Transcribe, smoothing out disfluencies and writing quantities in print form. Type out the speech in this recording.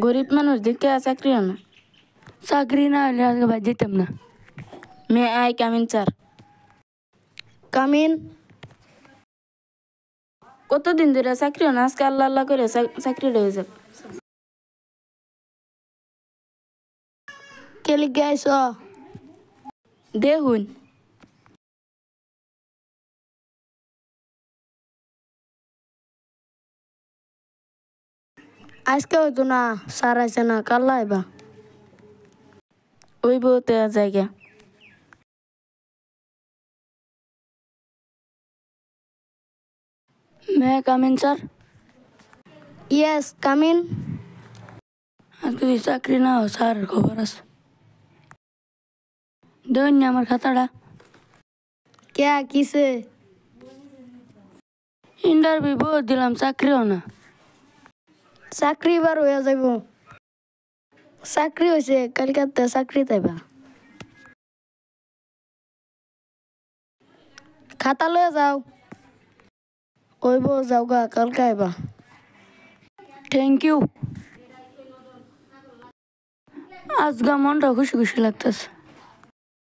গরিব মানুষ দেখে চাকরি হয় না। চাকরি না হলে আজকে বাদ যেতাম না। May I come in sir. Come in. কতদিন ধরে চাকরি হয় না, আজকে আল্লাহ আল্লাহ করে চাকরিটা হয়েছে। কেলি গাইছ দেখুন আজকে হয়তো না, স্যার আছে না, কাল আইবা। ওই বউতে জায়গা। মে কামিন স্যার। Yes come in. আজকে যদি চাকরি না হয় স্যার খবর আছে। দেন আমার খাতাটা। কে কিসে? ইন্টারভিউ বহুত দিলাম, চাকরিও না। চাকরি এবার হয়ে যাইব। চাকরি হয়েছে, কালকাতে চাকরি তাইবা। খাতা লয়ে যাও। ওইব যাও গা, কালকে আইবা। Thank you. আজগা মনটা খুশি খুশি লাগতেছে।